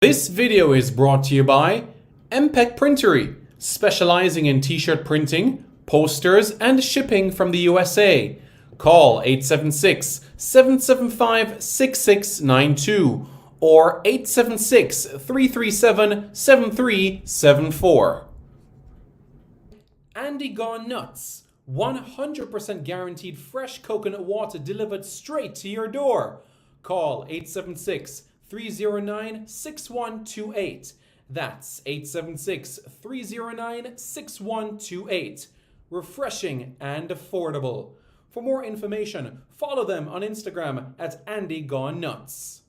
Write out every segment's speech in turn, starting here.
This video is brought to you by MPEC Printery, specializing in t-shirt printing, posters, and shipping from the USA. Call 876-775-6692 or 876-337-7374. Andy Gone Nuts, 100% guaranteed fresh coconut water delivered straight to your door. Call 876-309-6128. That's 876-309-6128. Refreshing and affordable. For more information, follow them on Instagram at Andy Gone Nuts.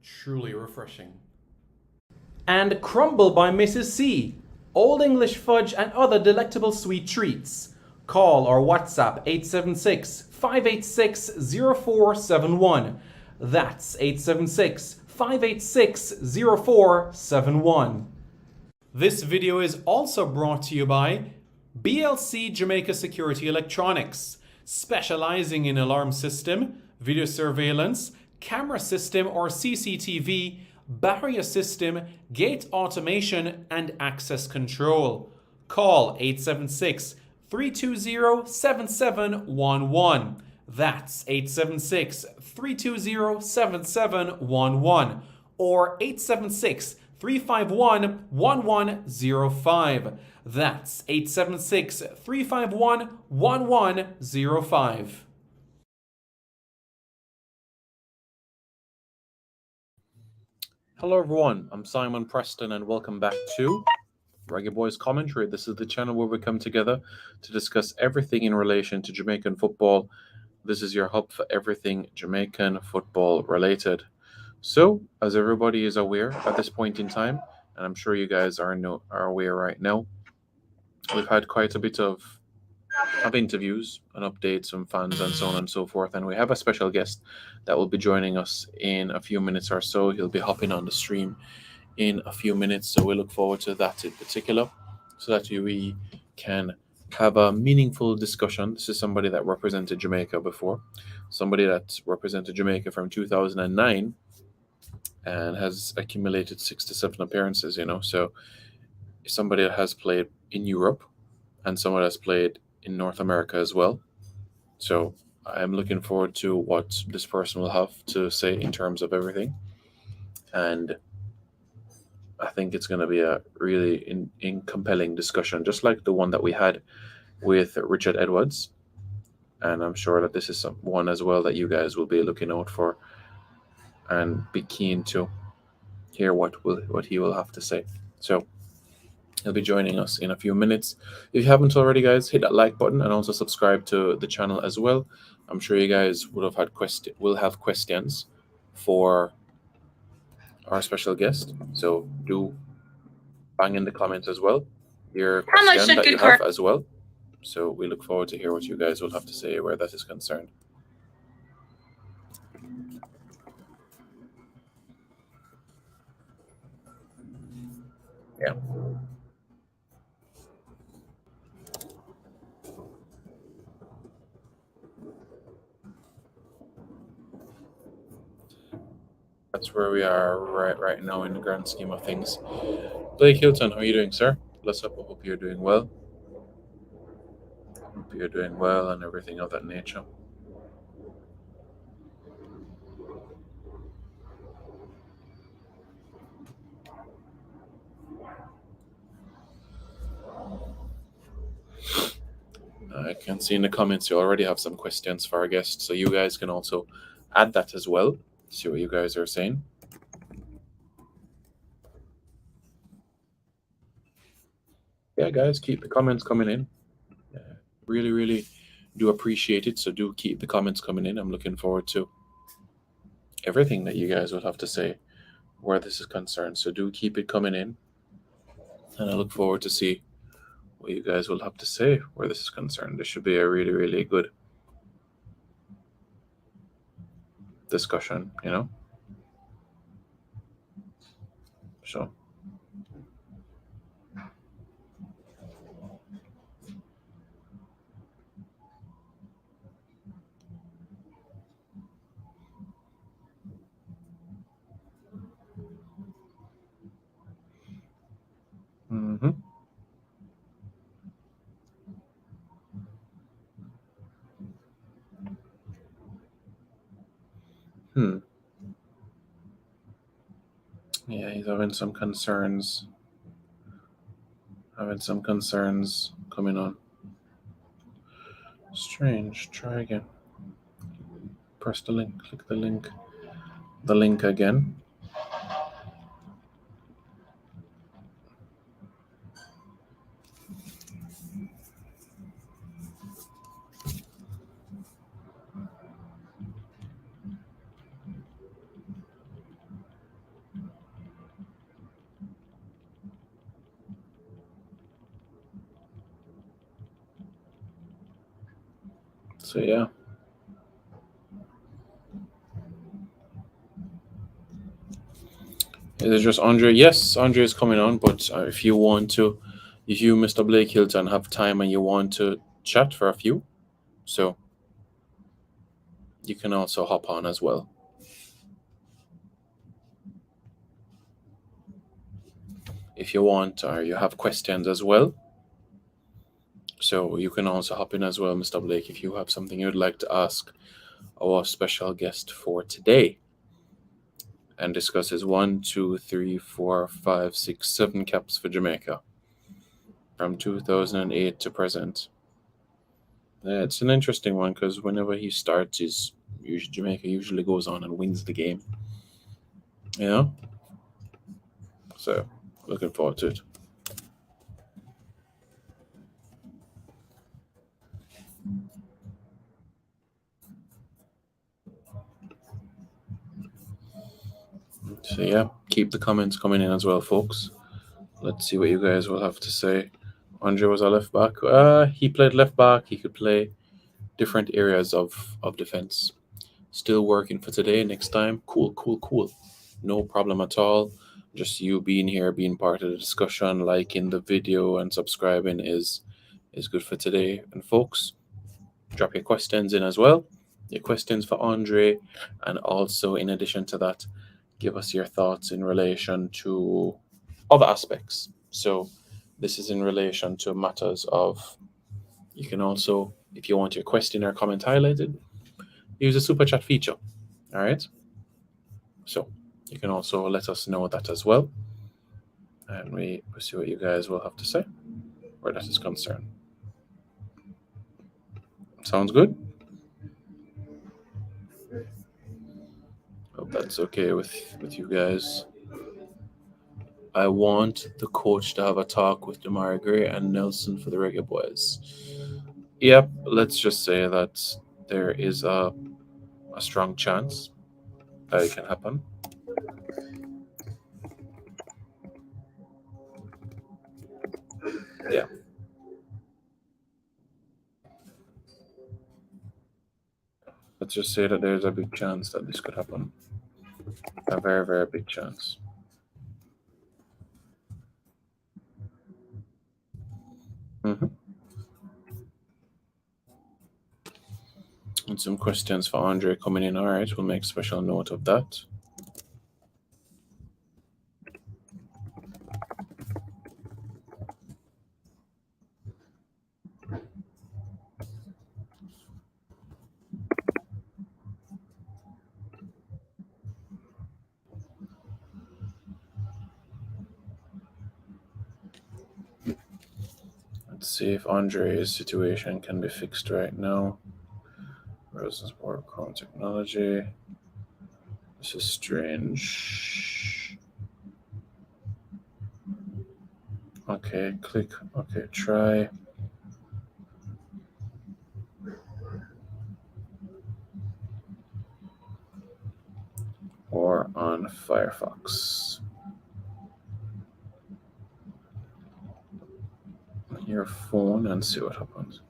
Truly refreshing. And Crumble by Mrs. C. Old English fudge and other delectable sweet treats. Call or WhatsApp 876-586-0471. That's 876-586-0471. This video is also brought to you by BLC Jamaica Security Electronics, specializing in alarm system, video surveillance, camera system or CCTV, barrier system, gate automation, and access control. Call 876-320-7711. That's 876-320-7711 or 876-351-1105. That's 876-351-1105. Hello everyone, I'm Simon Preston and welcome back to Reggae Boyz Commentary. This is the channel where we come together to discuss everything in relation to Jamaican football. This is your hub for everything Jamaican football related. So, as everybody is aware at this point in time, and I'm sure you guys are aware right now, we've had quite a bit of interviews and updates from fans and so on and so forth, and we have a special guest that will be joining us in a few minutes or so. He'll be hopping on the stream in a few minutes, so we look forward to that in particular, so that we can have a meaningful discussion. This is somebody that represented Jamaica before, somebody that represented Jamaica from 2009 and has accumulated 67 appearances, so somebody that has played in Europe and someone that's played in North America as well. So I'm looking forward to what this person will have to say in terms of everything. And I think it's going to be a really compelling discussion, just like the one that we had with Richard Edwards. And I'm sure that this is one as well that you guys will be looking out for and be keen to hear what he will have to say. So he'll be joining us in a few minutes. If you haven't already, guys, hit that like button and also subscribe to the channel as well. I'm sure you guys will have questions for our special guest. So do bang in the comments as well your question that you have as well. So we look forward to hear what you guys will have to say where that is concerned. Yeah. That's where we are right now in the grand scheme of things. Blake Hilton, how are you doing, sir? Bless up. I hope you're doing well. Hope you're doing well and everything of that nature. I can see in the comments you already have some questions for our guests, so you guys can also add that as well. See what you guys are saying. Yeah, guys, keep the comments coming in. Really, really do appreciate it. So do keep the comments coming in. I'm looking forward to everything that you guys will have to say where this is concerned. So do keep it coming in. And I look forward to see what you guys will have to say where this is concerned. This should be a really, really good discussion, So Mm-hmm. Hmm. Yeah, he's having some concerns. Having some concerns coming on. Strange. Try again. Press the link. Click the link. The link again. So yeah. Is it just Andre? Yes, Andre is coming on. But if you want to, if you, Mr. Blake Hilton, have time and you want to chat for a few, so you can also hop on as well. If you want, or you have questions as well, so you can also hop in as well, Mr. Blake, if you have something you'd like to ask our special guest for today and discuss his 1, 2, 3, 4, 5, 6, 7 caps for Jamaica from 2008 to present. Yeah, it's an interesting one because whenever he starts, Jamaica usually goes on and wins the game. You know, so looking forward to it. So yeah, keep the comments coming in as well, folks. Let's see what you guys will have to say. Andre was a left back. He played left back. He could play different areas of defense. Still working for today. Next time, cool, cool, cool. No problem at all. Just you being here, being part of the discussion, liking the video and subscribing is good for today. And folks, drop your questions in as well. Your questions for Andre, and also in addition to that, give us your thoughts in relation to other aspects. So this is in relation to matters of. You can also, if you want your question or comment highlighted, use the super chat feature. All right. So you can also let us know that as well, and we'll see what you guys will have to say where that is concerned. Sounds good. Hope that's okay with you guys. I want the coach to have a talk with Damari Gray and Nelson for the Reggae Boys. Yep, let's just say that there is a strong chance that it can happen. Yeah. Let's just say that there's a big chance that this could happen. A very, very big chance. Mm-hmm. And some questions for Andre coming in. All right, we'll make special note of that. Let's see if Andre's situation can be fixed right now. Rosensport Chrome Technology. This is strange. Okay, click. Okay, try. Or on Firefox. On your phone and see what happens.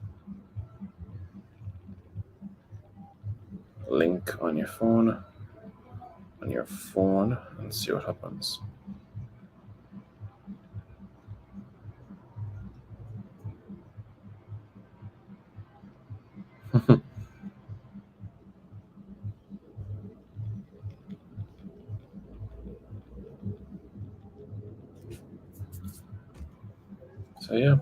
Link on your phone. On your phone and see what happens. So yeah.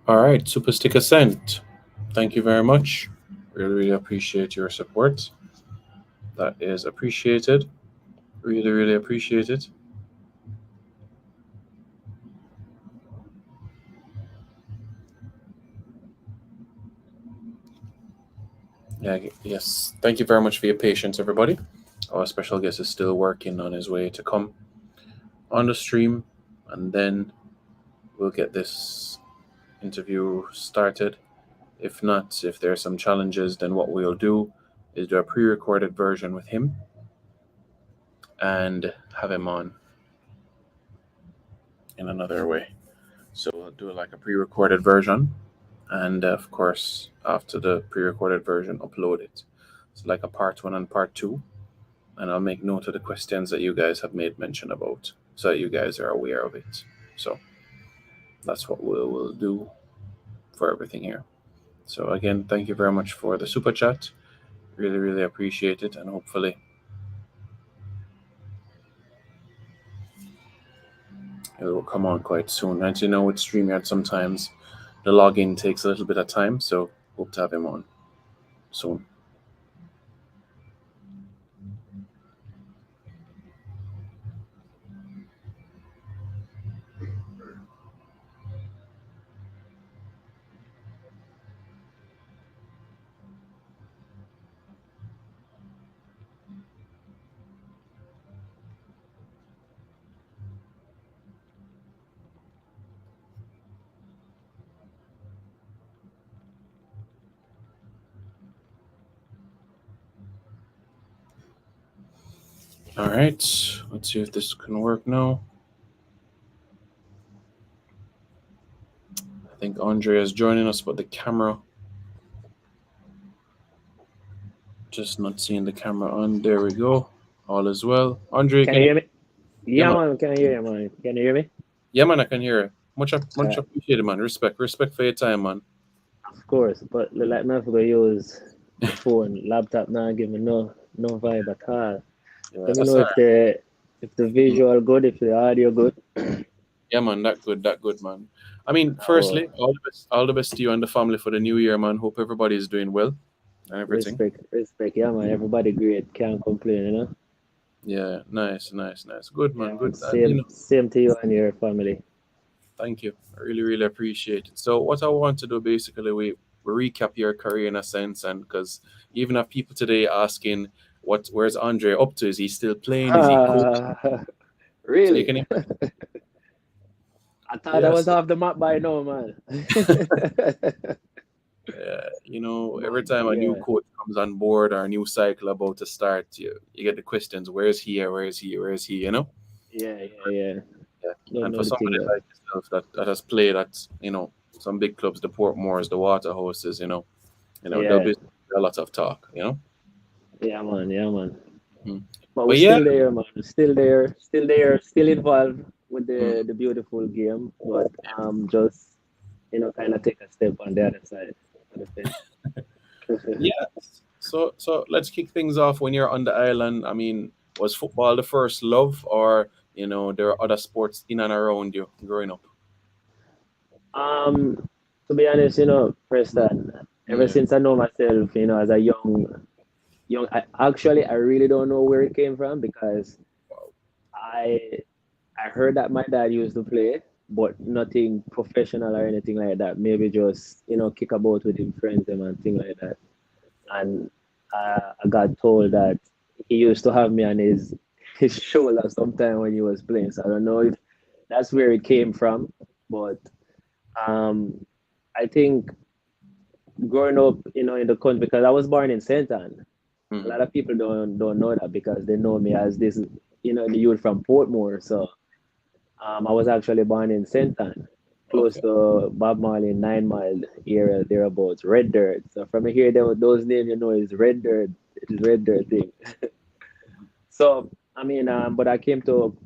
All right, Super Sticker sent. Thank you very much. Really, really appreciate your support. That is appreciated. Really, really appreciate it. Yeah, yes. Thank you very much for your patience, everybody. Our special guest is still working on his way to come on the stream, and then we'll get this interview started. If not, if there are some challenges, then what we'll do is do a pre recorded version with him and have him on in another way. So we'll do like a pre recorded version, and of course, after the pre recorded version, upload it. So, like a part one and part two. And I'll make note of the questions that you guys have made mention about so that you guys are aware of it. So, that's what we'll do for everything here. So, again, thank you very much for the super chat. Really, really appreciate it. And hopefully, it will come on quite soon. As you know, with StreamYard, sometimes the login takes a little bit of time. So, hope to have him on soon. All right, let's see if this can work now. I think Andrae is joining us, but the camera, just not seeing the camera on. There we go. All is well. Andrae, can you hear me? Yeah, man. man. Can I hear you, man? Can you hear me? Yeah, man, I can hear it. Much appreciated, man. Respect for your time, man. Of course, but like me, I forgot use the phone, laptop now. Give me no vibe at all. Yeah, Let me that's know all if the visual good, if the audio good. Yeah, man, that good, man. I mean, firstly, all the best to you and the family for the new year, man. Hope everybody is doing well and everything. Respect. Yeah, man. Everybody great. Can't complain, you know. Yeah, nice. Good, Yeah, man. man. Good. And Same to you and your family. thank you. I really, really appreciate it. So, what I want to do basically, we recap your career in a sense, and because even have people today asking, where's Andrae up to? Is he still playing? Is he coaching? So you Really? can I thought I was yes, off the map by now, man. every time a new Yeah. coach comes on board or a new cycle about to start, you get the questions, where is he? Where is he? Where is he? Yeah. Yeah. Don't And know for the thing somebody though. like yourself that has played at, some big clubs, the Portmores, the Waterhouses, there'll Yeah. be a lot of talk, Yeah, man. Mhm. But we're But yeah, still there, man. Still involved with mm, the beautiful game. But just kind of take a step on the other side of the fence. yeah. So let's kick things off. When you're on the island, I mean, was football the first love, or there are other sports in and around you growing up? um, to be honest, Preston, ever Yeah. since I know myself, as a young, I really don't know where it came from because I I heard that my dad used to play, but nothing professional or anything like that. Maybe just kick about with his friends and thing like that. And I got told that he used to have me on his shoulder sometime when he was playing. So I don't know if that's where it came from, but um, I think growing up, in the country because I was born in Saint Anne. A Mhm. lot of people don't know that because they know me as this, the youth from Portmore. So I was actually born in Saint Anne, close Okay. to Bob Marley 9 Mile area thereabouts, Red Dirt. So from here, those names is Red Dirt. It is Red Dirt thing. So I mean, but I came to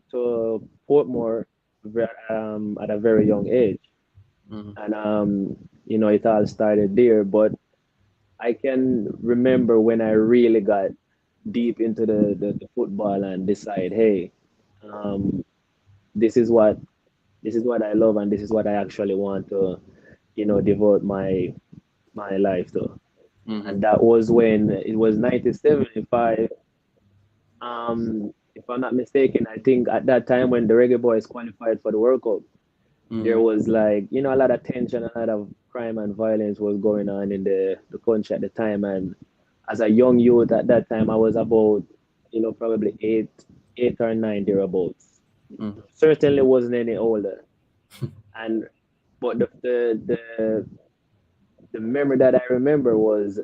Portmore at a very young age, Mm-hmm. and it all started there. But I can remember when I really got deep into the football and decide, hey, um, this is what this is what I love, and this is what I actually want to, devote my life to. Mm-hmm. And that was when it was 97. If I'm not mistaken, I think at that time when the Reggae Boys qualified for the World Cup, there Mm-hmm. was like, a lot of tension, a lot of crime and violence was going on in the country at the time. And as a young youth at that time, I was about, probably eight or nine thereabouts. Mm-hmm. Certainly wasn't any older. And but the memory that I remember was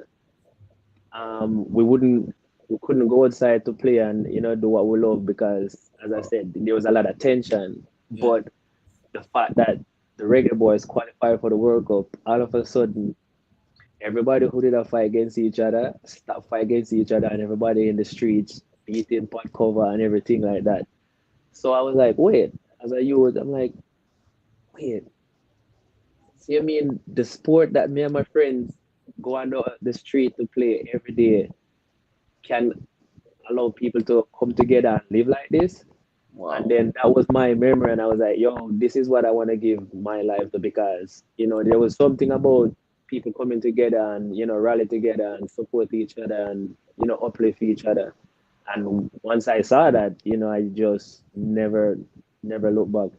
we couldn't go outside to play and do what we love because, as I Oh, said, there was a lot of tension. yeah. But the fact that the Reggae Boys qualified for the World Cup, all of a sudden, everybody who did a fight against each other stopped fight against each other, and everybody in the streets beating pot cover and everything like that. So I was like, wait, as a youth, I'm like, wait, see, I mean, the sport that me and my friends go on the street to play every day can allow people to come together and live like this. And Wow. then that was my memory, and I was like, yo, this is what I want to give my life to because, there was something about people coming together and, rally together and support each other and, uplift each other. And once I saw that, I just never looked back,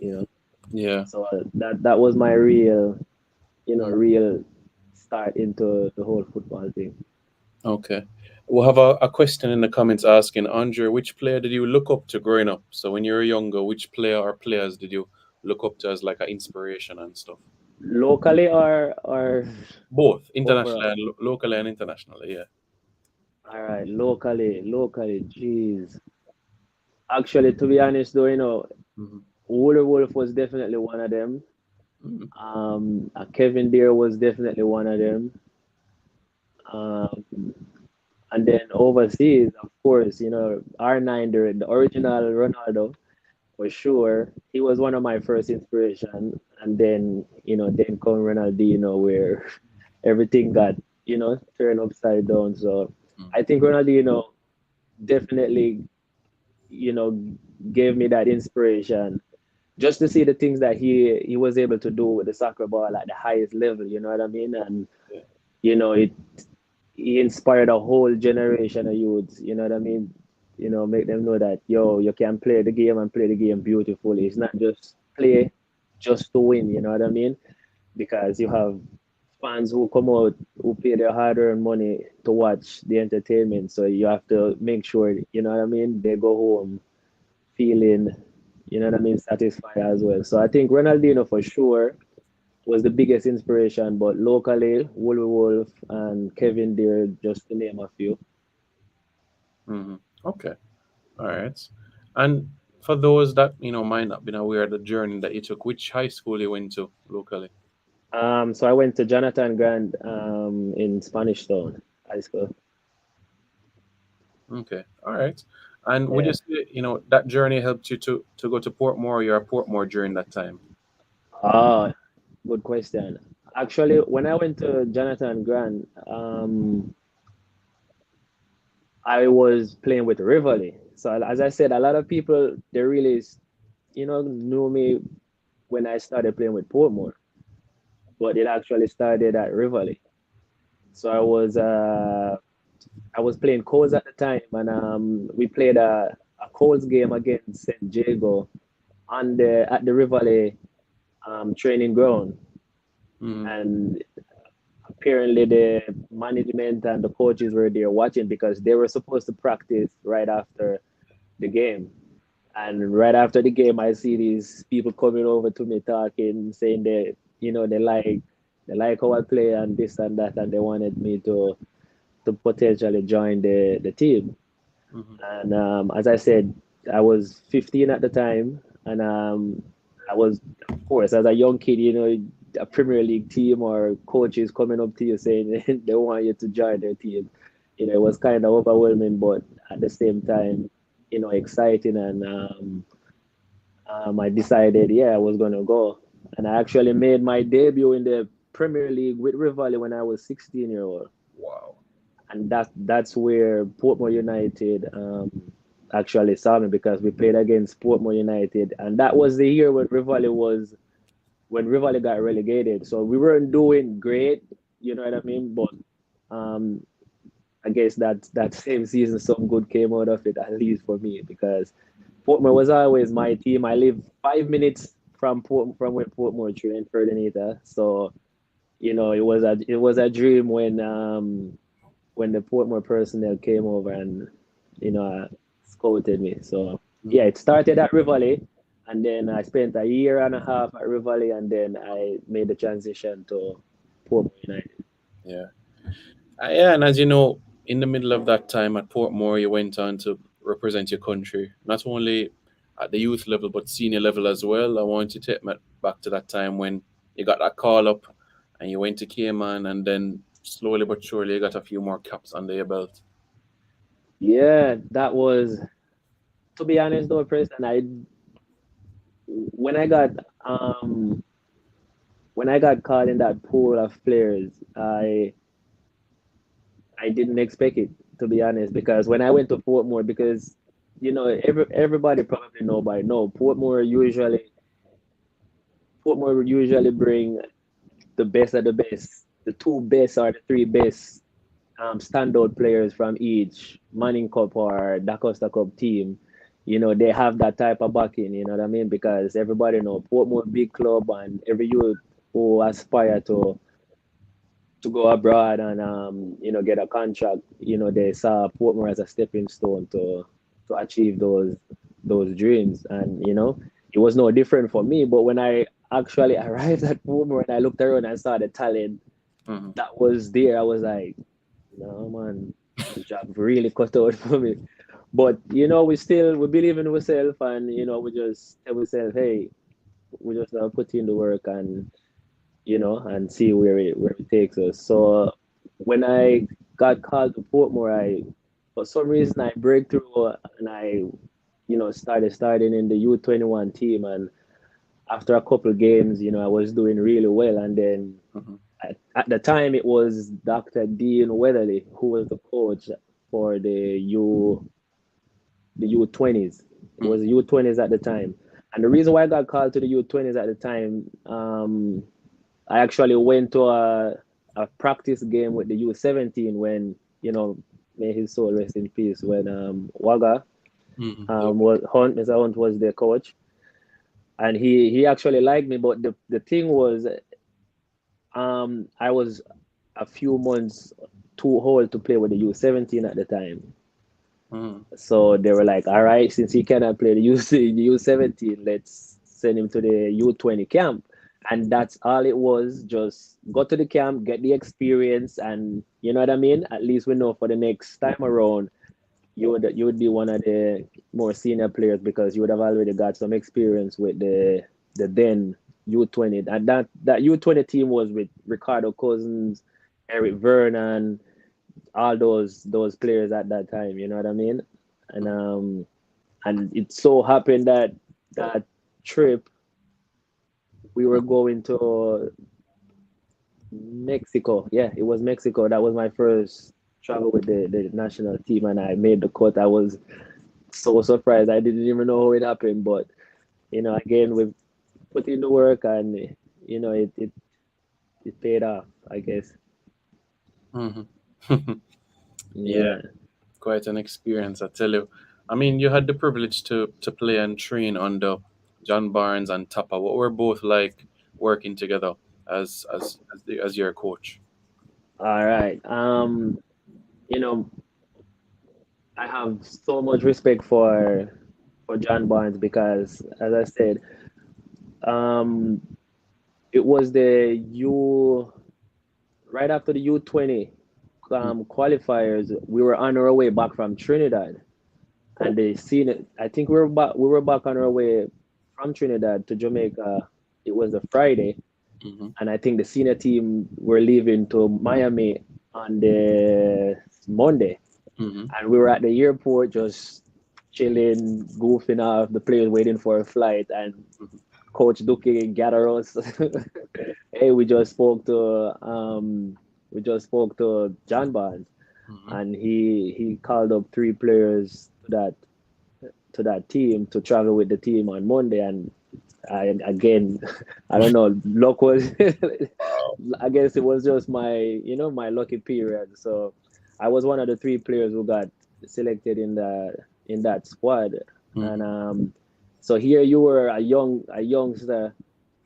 you know. Yeah. So that was my real, Mm. real start into the whole football thing. Okay. We'll have a question in the comments asking, Andre, which player did you look up to growing up? So when you were younger, which player or players did you look up to as like an inspiration and stuff? Locally or Both internationally overall? and locally and internationally. Yeah. All right, locally, jeez. Actually, to be honest, though, Mm-hmm. Wooler Wolf was definitely one of them. Mm-hmm. Kevin Deere was definitely one of them. Um, and then overseas, of course, R9, the original Ronaldo, for sure. He was one of my first inspiration. And then come Ronaldinho, where everything got, turned upside down. So I think Ronaldinho definitely, you know, gave me that inspiration just to see the things that he was able to do with the soccer ball at the highest level. You know what I mean? And Yeah. it he inspired a whole generation of youths. You know what I mean? Make them know that you can play the game and play the game beautifully. It's not just play just to win. You know what I mean? Because you have fans who come out who pay their hard-earned money to watch the entertainment. So you have to make sure, you know what I mean, they go home feeling, satisfied as well. So I think Ronaldinho for sure was the biggest inspiration, but locally, Wolf Wolf and Kevin Deere, just to name a few. Mm-hmm. Okay. All right. And for those that might not been aware of the journey that you took, which high school you went to locally? So I went to Jonathan Grand in Spanish Town High School. Okay. All right. And would you Yeah. say that journey helped you to go to Portmore? You're at Portmore during that time. Ah, good question. Actually, when I went to Jonathan Grand, I was playing with Rivoli. So as I said, a lot of people they really, knew me when I started playing with Portmore, but it actually started at Rivoli. So I was playing Coles at the time, and we played a Coles game against St. Jago on the at the Rivoli training ground, Mm-hmm. and apparently the management and the coaches were there watching because they were supposed to practice right after the game. And right after the game, I see these people coming over to me talking, saying they like how I play and this and that, and they wanted me to potentially join the team. Mm-hmm. And as I said, I was 15 at the time, and I was, of course, as a young kid, a Premier League team or coaches coming up to you saying they want you to join their team. It was kind of overwhelming, but at the same time, exciting, and I decided, yeah, I was gonna go, and I actually made my debut in the Premier League with Rivali when I was 16-year-old, Wow. and that's where Portmore United actually saw me, because we played against Portmore United, and that was the year when Rivali got relegated. So we weren't doing great, you know what I mean? But um, I guess that same season, some good came out of it, at least for me, because Portmore was always my team. I live 5 minutes from where Portmore trained, Ferdinand. So it was a dream when the Portmore personnel came over and scouted me. So yeah, Mhm. it started at Rivali, and then I spent a year and a half at Rivali, and then I made the transition to Portmore United. Yeah. Yeah, and as you know, in the middle of that time at Portmore, you went on to represent your country, not only at the youth level, but senior level as well. I want you to take me back to that time when you got that call up and you went to Cayman, and then slowly but surely you got a few more caps under your belt. Yeah, that was, to be honest though, Preston, when I got um when I got caught in that pool of players, I didn't expect it, to be honest, because when I went to Portmore, because everybody probably know by now, Portmore usually bring the best of the best, the two best or the three best standout players from each Manning Cup or Da Costa Cup team. They have that type of backing, you know what I mean? Because everybody know Portmore big club, and every youth who aspire to go abroad and get a contract, they saw Portmore as a stepping stone to achieve those dreams. And it was no different for me. But when I actually arrived at Portmore and I looked around and saw the talent Hmm. that was there, I was like, no man, the job really cut out for me. But we believe in ourselves, and we just tell ourselves, hey, we just put in the work, and see where it takes us. So when I got called to Portmore, for some reason I break through, and I starting in the U21 team, and after a couple of games, I was doing really well, and then Hmm. at the time it was Dr. Dean Weatherly who was the coach for the U20s. It was Hmm. U20s at the time, and the reason why I got called to the U20s at the time, I actually went to a practice game with the U17 when, may his soul rest in peace, when Waga Hmm. Yep. Mr. Hunt was the coach, and he actually liked me. But the thing was, I was a few months too old to play with the U17 at the time. Hmm. So they were like, all right, since he cannot play the U17, let's send him to the U20 camp. And that's all it was. Just go to the camp, get the experience, and you know what I mean? At least we know for the next time around, you would be one of the more senior players, because you would have already got some experience with the then U20. And that U20 team was with Ricardo Cousins, Eric Vernon, all those players at that time, you know what I mean? And it so happened that that trip we were going to Mexico. Yeah, it was Mexico. That was my first travel with the national team, and I made the cut. I was so surprised. I didn't even know how it happened, but again, we put in the work, and it paid off, I guess. Hmm. Yeah, Yeah. quite an experience, I tell you. I mean, you had the privilege to play and train under John Barnes and Tapa. What were both like working together as your coach? All right. You know, I have so much respect for John Barnes, because, as I said, um, it was the U right after the U20 qualifiers. We were on our way back from Trinidad, and they seen it. I think we were back on our way from Trinidad to Jamaica. It was a Friday, Mm-hmm. and I think the senior team were leaving to Miami on the Monday, Mm-hmm. and we were at the airport just chilling, goofing off, the players waiting for a flight, and Coach Duque gather us. Hey, we just spoke to John Barnes, Mhm. and he called up three players to that team to travel with the team on Monday. And again, I don't know, luck was. Wow. I guess it was just my lucky period. So I was one of the three players who got selected in that squad, and Mhm. so here you were a youngster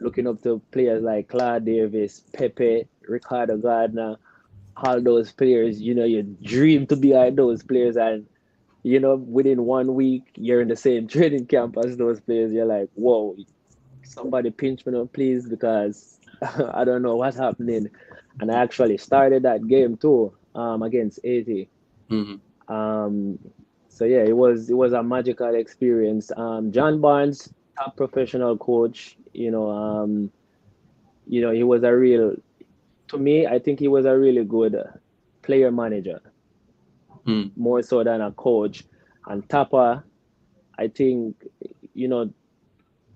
looking up to players like Claude Davis, Pepe, Ricardo Gardner, all those players. You dream to be like those players, and within 1 week, you're in the same training camp as those players. You're like, whoa, somebody pinch me up, please, because I don't know what's happening. And I actually started that game too, against 80. Mhm. Um, so yeah, it was a magical experience. John Barnes, top professional coach. He was a real, to me, I think he was a really good player manager, Mhm. more so than a coach. And Tapa, I think, you know,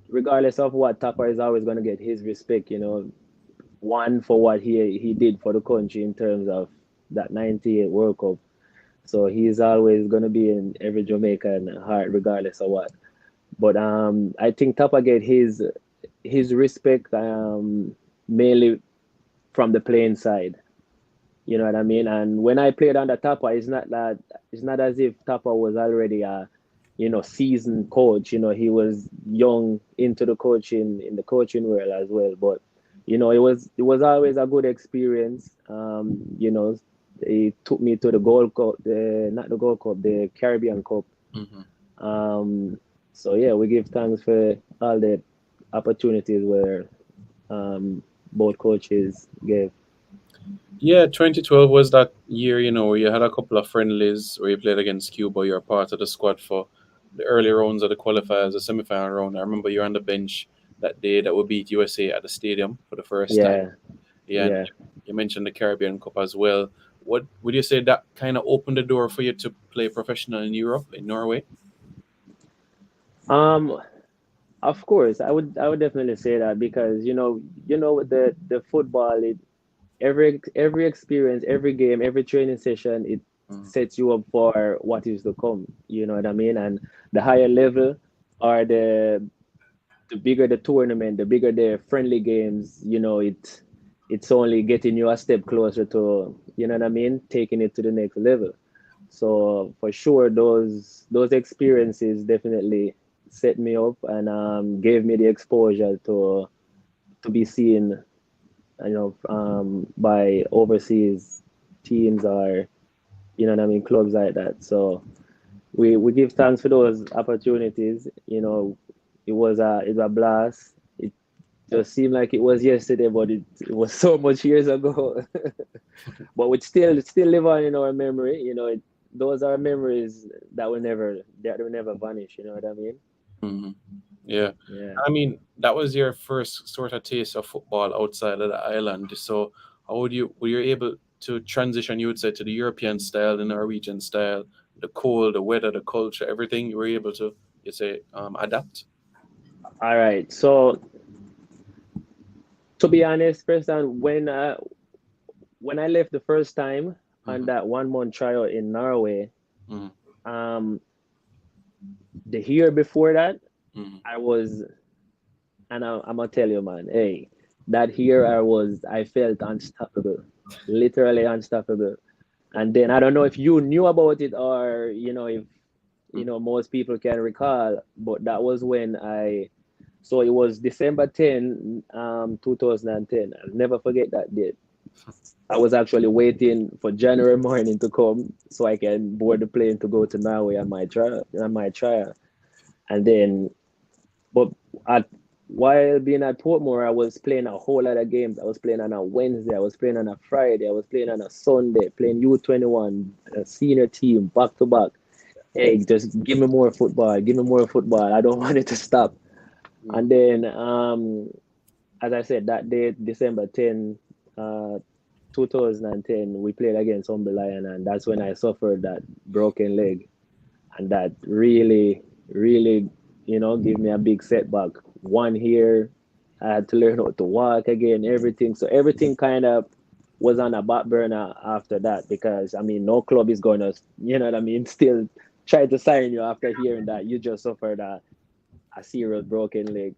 regardless of what, Tapa is always going to get his respect. One for what he did for the country in terms of that '98 World Cup. So he's always going to be in every Jamaican heart, regardless of what. But I think Tapa get his respect mainly from the playing side. You know what I mean? And when I played under Tapa, it's not as if Tapa was already a seasoned coach. He was young into the coaching in the coaching world as well. But it was always a good experience. He took me to the Gold Cup, not the Gold Cup, the Caribbean Cup. Mhm. Um, so yeah, we give thanks for all the opportunities where both coaches gave. Yeah, 2012 was that year, where you had a couple of friendlies where you played against Cuba. You're part of the squad for the early rounds of the qualifiers, the semi-final round. I remember you're on the bench that day that we beat USA at the stadium for the first time. Yeah, Yeah, and yeah. you mentioned the Caribbean Cup as well. What would you say that kind of opened the door for you to play professional in Europe, in Norway? Um, of course, I would definitely say that because with the football, every experience, every game, every training session, it Mm. sets you up for what is to come. You know what I mean? And the higher level or the bigger the tournament, the bigger the friendly games, it's only getting you a step closer to, you know what I mean, taking it to the next level. So for sure, those experiences definitely set me up and gave me the exposure to be seen, by overseas teams or what I mean, clubs like that. So we give thanks for those opportunities. It was a blast. It just seemed like it was yesterday, but it was so much years ago. But it still live on in our memory. Those are memories that will never vanish. You know what I mean? Mhm. Yeah. Yeah. I mean, that was your first sort of taste of football outside of the island. So how were you able to transition, you would say, to the European style, the Norwegian style, the cold, the weather, the culture, everything you were able to, you say, adapt? All right. So to be honest, Preston, when I left the first time on Hmm. that 1 month trial in Norway, Hmm. um, the year before that, Hmm. I was, and I'm gonna tell you, man, hey, that year I felt unstoppable, literally unstoppable. And then I don't know if you knew about it or if most people can recall, but that was when so it was December 10, 2010. I'll never forget that date. I was actually waiting for January morning to come so I can board the plane to go to Norway on my trial. And then, but at while being at Portmore, I was playing a whole lot of games. I was playing on a Wednesday, I was playing on a Friday, I was playing on a Sunday, playing U21, a senior team, back to back. Hey, just give me more football, give me more football. I don't want it to stop. And then, as I said, that day, December 10, 2010, we played against Humble Lion, and that's when I suffered that broken leg. and that really, really, give me a big setback. 1 year, I had to learn how to walk again, everything. So everything kind of was on a back burner after that because I mean, no club is going to, what I mean, still try to sign you after hearing that you just suffered a serious broken leg.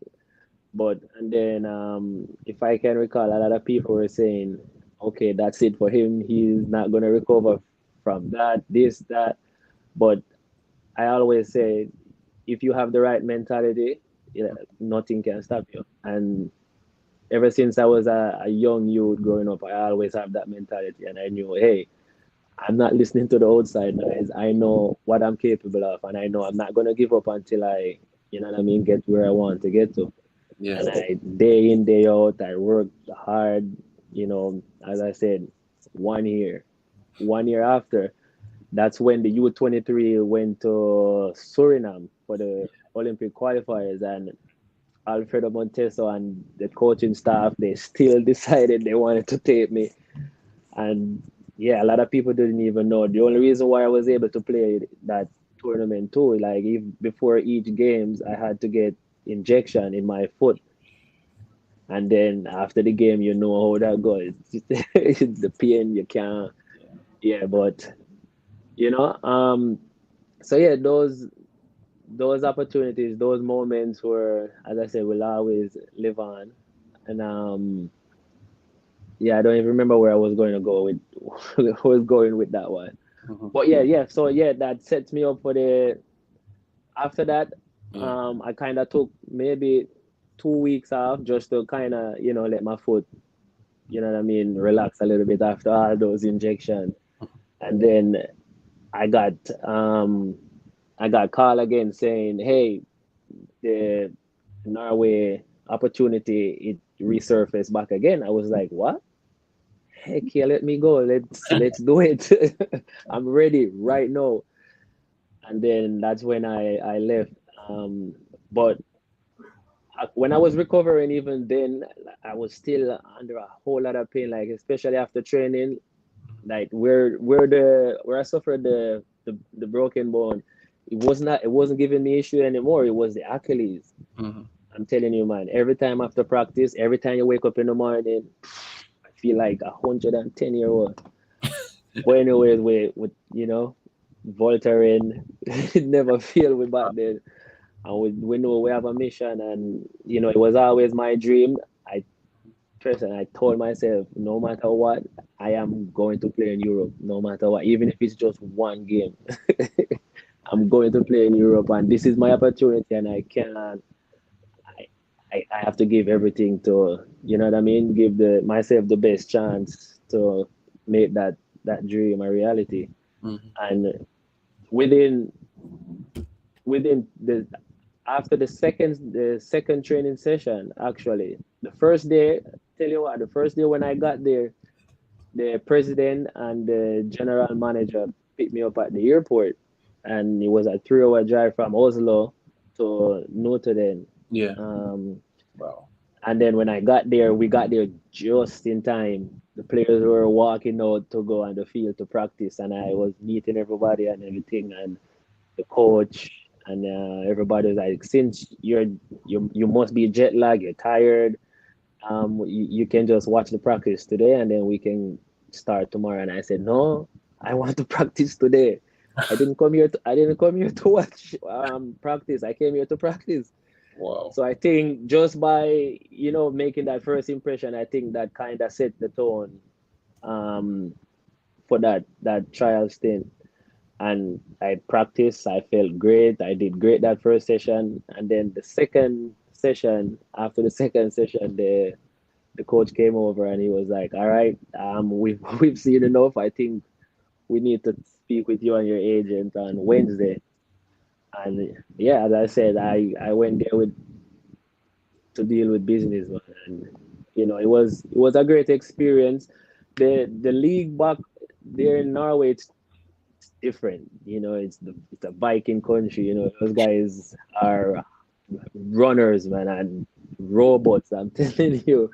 But and then, if I can recall, a lot of people were saying, okay, that's it for him. He's not going to recover from that, this, that. But I always say, if you have the right mentality, nothing can stop you. And ever since I was a young youth growing up, I always have that mentality. And I knew, hey, I'm not listening to the outside noise. I know what I'm capable of. And I know I'm not going to give up until I, what I mean, get where I want to get to. Yeah. And I, day in, day out, I worked hard, as I said, 1 year. 1 year after, that's when the U23 went to Suriname for the Olympic qualifiers. And Alfredo Monteso and the coaching staff, they still decided they wanted to take me. And yeah, a lot of people didn't even know. The only reason why I was able to play that tournament too, like if before each games, I had to get injection in my foot. And then after the game, you know how that goes. It's the pain you can't. Yeah, but you know, so yeah, those opportunities, those moments were, as I said, will always live on. And yeah, I don't even remember where I was going to go with I was going with that one. Mhm. But yeah. So yeah, that sets me up for the after that. Yeah. I kind of took maybe 2 weeks off just to kind of let my foot, what I mean, relax a little bit after all those injections. And then I got um I got called again saying, hey, the Norway opportunity it resurfaced back again. I was like, what? Heck yeah, let me go. Let's do it. I'm ready right now. And then that's when I left. But when I was recovering, even then, I was still under a whole lot of pain. Like especially after training, like where I suffered the broken bone, it wasn't giving me issue anymore. It was the Achilles. Mhm. I'm telling you, man. Every time after practice, every time you wake up in the morning, I feel like 110-year-old. But anyways, with Voltaren, it never failed with back then. And we know we have a mission, and it was always my dream. I trust and I told myself, no matter what, I am going to play in Europe, no matter what, even if it's just one game. I'm going to play in Europe, and this is my opportunity, and I can't. I have to give everything to, what I mean, give the myself the best chance to make that dream a reality. Mhm. And within within the after the second training session, actually, the first day, tell you what, the first day when I got there, the president and the general manager picked me up at the airport, and it was a 3 hour drive from Oslo to Notre Dame. Yeah. Um, Wow. And then when I got there, we got there just in time. The players were walking out to go on the field to practice, and I was meeting everybody and everything, and the coach and everybody was like, "Since you must be jet lag, you're tired. You can just watch the practice today, and then we can start tomorrow." And I said, "No, I want to practice today. I didn't come here to watch practice. I came here to practice." Wow. So I think just by making that first impression, I think that kind of set the tone um, for that trial stint. And I practiced. I felt great. I did great that first session, and then the second session. After the second session, the coach came over and he was like, "All right, we've seen enough. I think we need to speak with you and your agent on Wednesday." And yeah, as I said, I went there with to deal with business, man. And it was a great experience. The league back there in Norway, it's different. It's a Viking country. Those guys are runners, man, and robots. I'm telling you,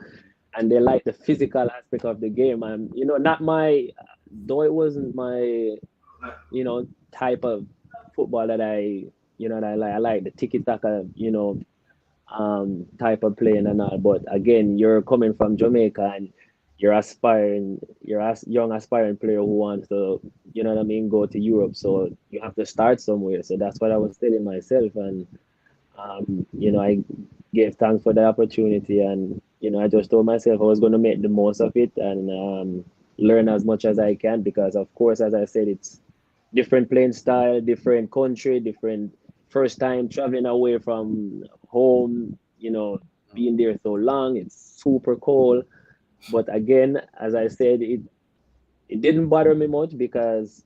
and they like the physical aspect of the game. And not my, though it wasn't my type of football that that I like. I like the tiki taka, type of playing and all. But again, you're coming from Jamaica and you're a young aspiring player who wants to, go to Europe. So you have to start somewhere. So that's what I was telling myself. And, I gave thanks for the opportunity. And, I just told myself I was going to make the most of it and learn as much as I can because, of course, as I said, it's different playing style, different country, different first time traveling away from home, being there so long. It's super cold. But again, as I said, it didn't bother me much because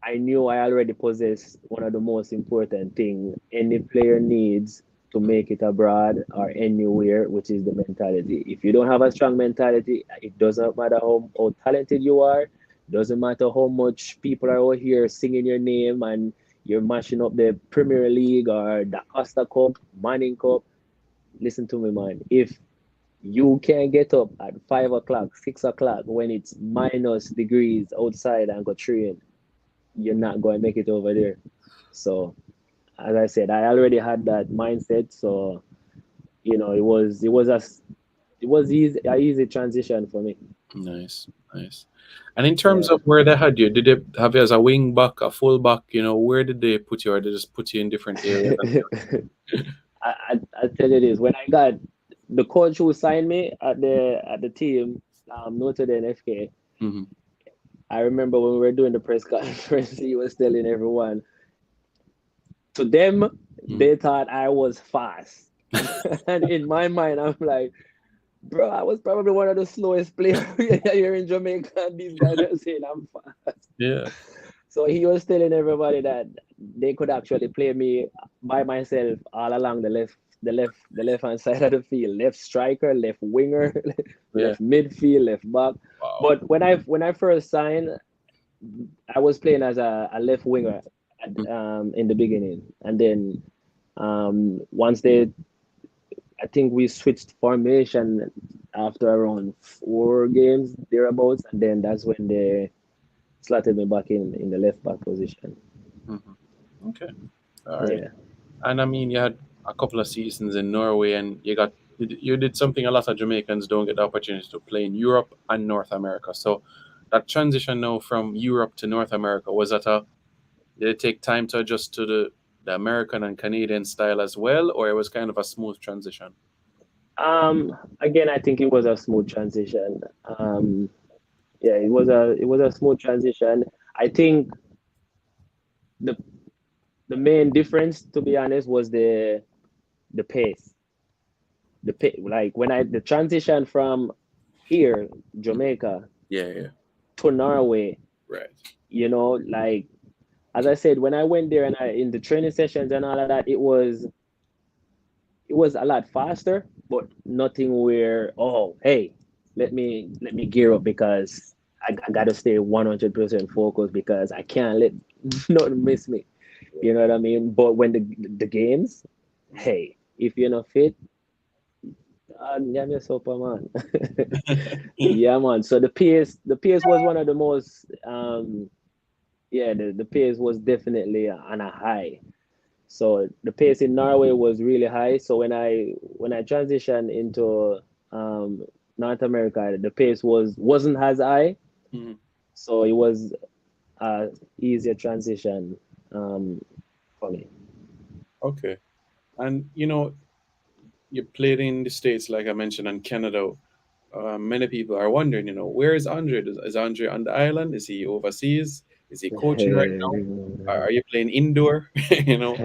I knew I already possessed one of the most important thing any player needs to make it abroad or anywhere, which is the mentality. If you don't have a strong mentality, it doesn't matter how talented you are, doesn't matter how much people are out here singing your name and you're mashing up the Premier League or the Costa Cup, Manning Cup. Listen to me, man. If you can get up at 5 o'clock, 6 o'clock when it's minus degrees outside and go train, you're not going to make it over there. So, as I said, I already had that mindset. So, it was easy transition for me. Nice, nice. And in terms of where they had you, did they have you as a wing back, a full back? Where did they put you, or they just put you in different areas? I tell you this, when I got the coach who signed me at the team, Notre Dame FK, Hmm. I remember when we were doing the press conference, he was telling everyone, to them, they thought I was fast. And in my mind, I'm like, bro, I was probably one of the slowest players here in Jamaica, and these guys are saying I'm fast. Yeah, So he was telling everybody that they could actually play me by myself all along the left hand side of the field, left striker, left winger, yeah. left midfield, left back. Wow. But when I first signed, I was playing as a left winger in the beginning, and then once I think we switched formation after around 4 games thereabouts, and then that's when they slotted me back in the left back position. Hmm. Okay, all right. Yeah. And I mean, you had a couple of seasons in Norway, and you did something a lot of Jamaicans don't get the opportunity to play in Europe and North America. So that transition now from Europe to North America, was that did it take time to adjust to the American and Canadian style as well, or it was kind of a smooth transition? Again, I think it was a smooth transition. Yeah, it was a smooth transition. I think the the main difference, to be honest, was the pace. Like when the transition from here, Jamaica, Yeah, yeah, to Norway, right. like as I said, when I went there and in the training sessions and all of that, it was a lot faster, but nothing where, oh, hey, let me gear up because I gotta stay 100% focused because I can't let nothing miss me. You know what I mean? But when the games, hey, if you're not fit, yeah, me super man. Yeah, man. So the pace was one of the most yeah, the pace was definitely on a high. So the pace in Norway was really high. So when I transitioned into um, North America, the pace wasn't as high. Mhm. So it was a easier transition um, for me. Okay. And you played in the States, like I mentioned, and Canada. Many people are wondering, where is Andre? Is Andre on the island? Is he overseas? Is he coaching right now? Are you playing indoor? you know?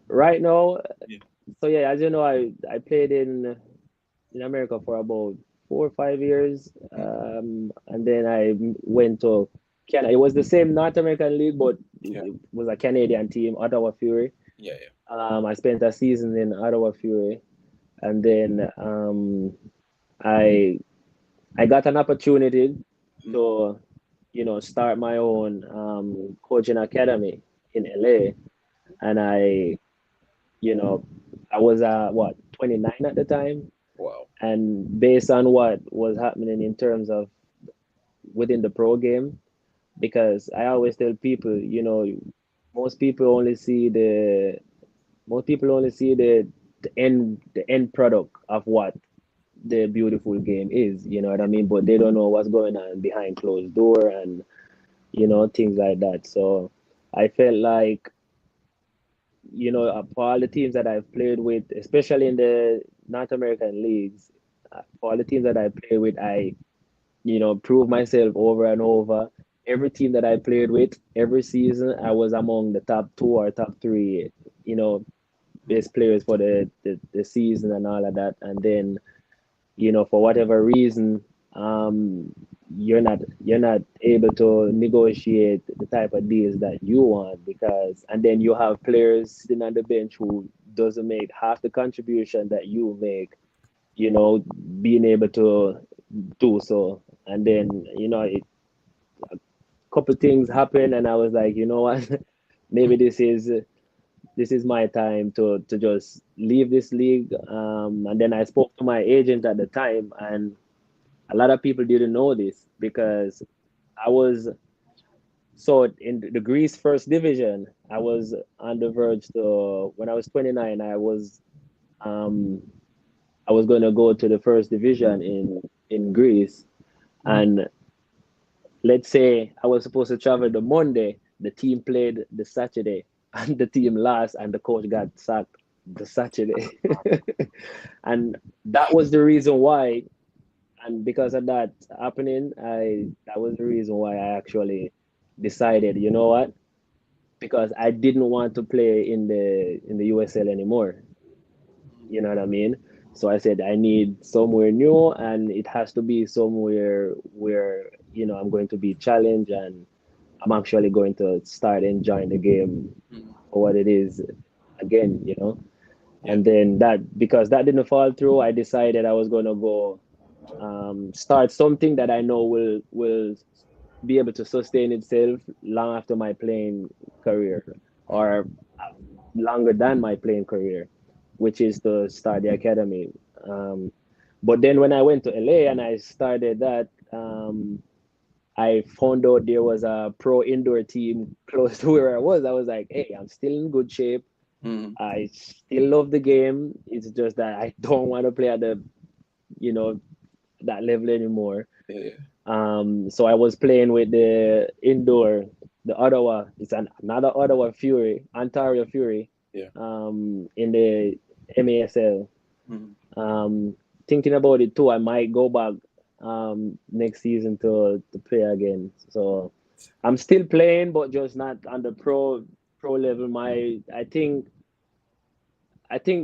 Right now, Yeah. so yeah, as you know, I played in America for about 4 or 5 years, and then I went to Canada. It was the same North American league, but Yeah. it was a Canadian team, Ottawa Fury. Yeah. I spent a season in Ottawa Fury, and then I I got an opportunity Yeah. to start my own coaching academy in LA, and you know I was what 29 at the time, Wow. and based on what was happening in terms of within the pro game, because I always tell people, most people only see the most people only see the end product of what the beautiful game is, you know what I mean? But they don't know what's going on behind closed door and things like that. So I felt like, for all the teams that I've played with, especially in the North American leagues, for all the teams that I played with, I prove myself over and over. Every team that I played with, every season, I was among the top two or top three, you know, best players for the season and all of that. And then, for whatever reason, um, you're not able to negotiate the type of deals that you want, because and then you have players sitting on the bench who doesn't make half the contribution that you make, being able to do so. And then, couple things happened, and I was like, you know what, maybe this is my time to just leave this league. And then I spoke to my agent at the time, and a lot of people didn't know this, because I was so in the Greece first division. I was on the verge to, when I was 29, um I was going to go to the first division in Greece. And let's say I was supposed to travel the Monday, the team played the Saturday, and the team lost, and the coach got sacked the Saturday. And that was the reason why. And because of that happening, that was the reason why I actually decided, you know what? Because I didn't want to play in the USL anymore. You know what I mean? So I said I need somewhere new, and it has to be somewhere where I'm going to be challenged, and I'm actually going to start enjoying the game for what it is again. Yeah. And then because that didn't fall through, I decided I was going to go start something that I know will be able to sustain itself long after my playing career, or longer than my playing career, which is to start the academy. Um, but then when I went to LA and I started that, I found out there was a pro indoor team close to where I was. I was like, hey, I'm still in good shape. Mm-hmm. I still love the game. It's just that I don't want to play at you know, that level anymore. Yeah. So I was playing with the indoor, the Ottawa. It's another Ottawa Fury, Ontario Fury, Yeah. in the MASL. Mm-hmm. Thinking about it too, I might go back next season to play again. So I'm still playing, but just not on the pro level. I think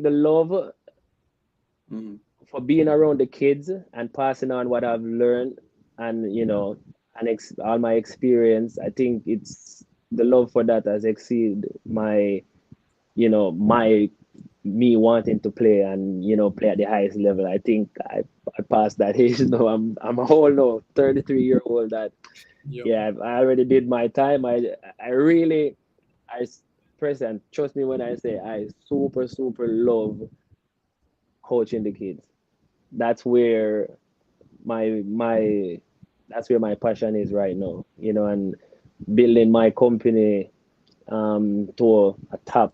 the love Mm-hmm. for being around the kids and passing on what I've learned, and all my experience. I think it's the love for that has exceeded my me wanting to play and play at the highest level. I think I passed that age now. I'm a whole now 33-year old that Yeah. yeah, I already did my time. I really I present trust me when I say I super super love coaching the kids. That's where my that's where my passion is right now, and building my company to a top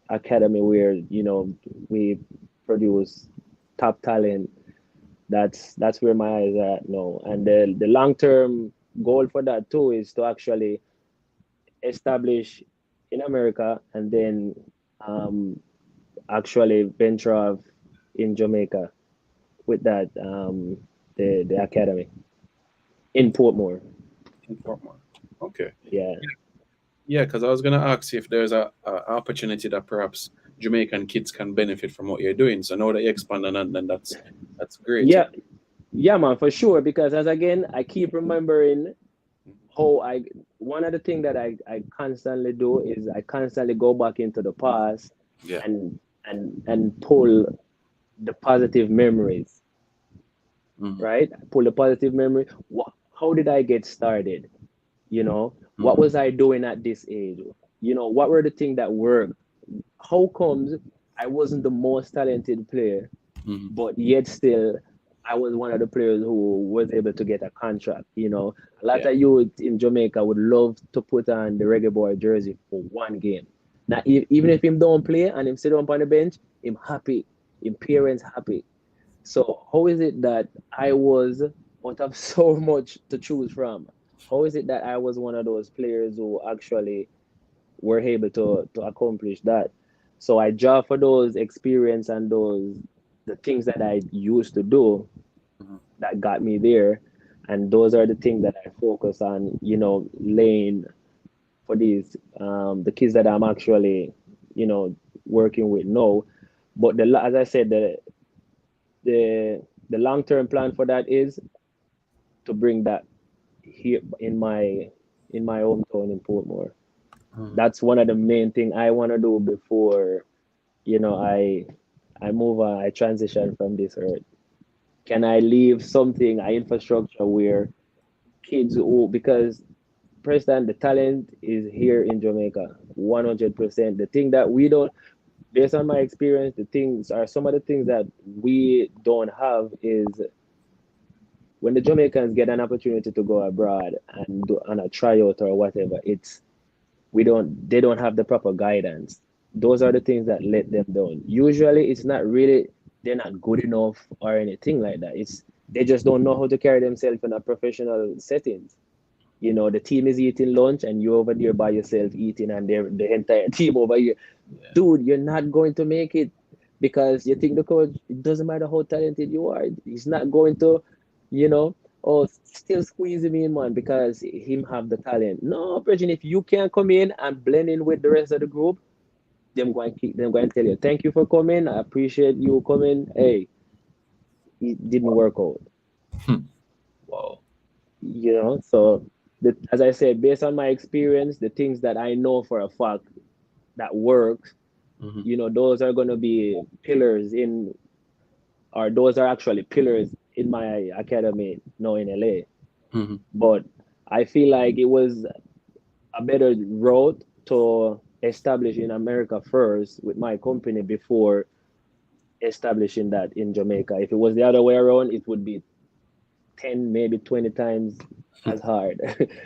academy where we produce top talent. That's where my eyes are at now, and the long-term goal for that too is to actually establish in America, and then um, actually venture off in Jamaica with that the academy in Portmore. In Portmore. Okay. Yeah. Yeah, because I was gonna ask you if there's a opportunity that perhaps Jamaican kids can benefit from what you're doing. So now that you expand on that, then that's great. Yeah, yeah, man, for sure. Because as again, I keep remembering how one of the things that I constantly do is I constantly go back into the past Yeah. and pull the positive memories, Mm-hmm. right? Pull the positive memory. How did I get started? What Mm-hmm. was I doing at this age? What were the things that worked? How comes I wasn't the most talented player, Mm-hmm. but yet still I was one of the players who was able to get a contract. You know, a lot Yeah. of youth in Jamaica would love to put on the Reggae Boy jersey for one game. Now, even if him don't play and him sit up on the bench, him happy, him parents happy. So how is it that I was out of so much to choose from? How is it that I was one of those players who actually were able to accomplish that? So I draw for those experience and those the things that I used to do Mhm. that got me there. And those are the things that I focus on, laying for these the kids that I'm actually, working with now. But as I said, the the long term plan for that is to bring that here in my hometown in Portmore. Mhm. That's one of the main thing I want to do before I move on, I transition from this earth. Can I leave something, an infrastructure where kids who, because President, the talent is here in Jamaica, 100%. The thing that we don't, based on my experience, the things are some of the things that we don't have is when the Jamaicans get an opportunity to go abroad and do on a tryout or whatever, they don't have the proper guidance. Those are the things that let them down. Usually it's not really they're not good enough or anything like that. It's they just don't know how to carry themselves in a professional settings. The team is eating lunch and you're over there by yourself eating, and the entire team over here. Yeah. Dude, you're not going to make it because you think the coach, it doesn't matter how talented you are, he's not going to, you know, oh, still squeezing me in, man, because him have the talent. No, Bridget, if you can't come in and blend in with the rest of the group, them going to tell you, thank you for coming. I appreciate you coming. Hey, it didn't work out. Hmm. Wow. So as I said, based on my experience, the things that I know for a fact that works, Mhm. those are going to be pillars in, or those are actually pillars in my academy now in LA. Mhm. But I feel like it was a better road to establish in America first with my company before establishing that in Jamaica. If it was the other way around, it would be 10, maybe 20 times as hard.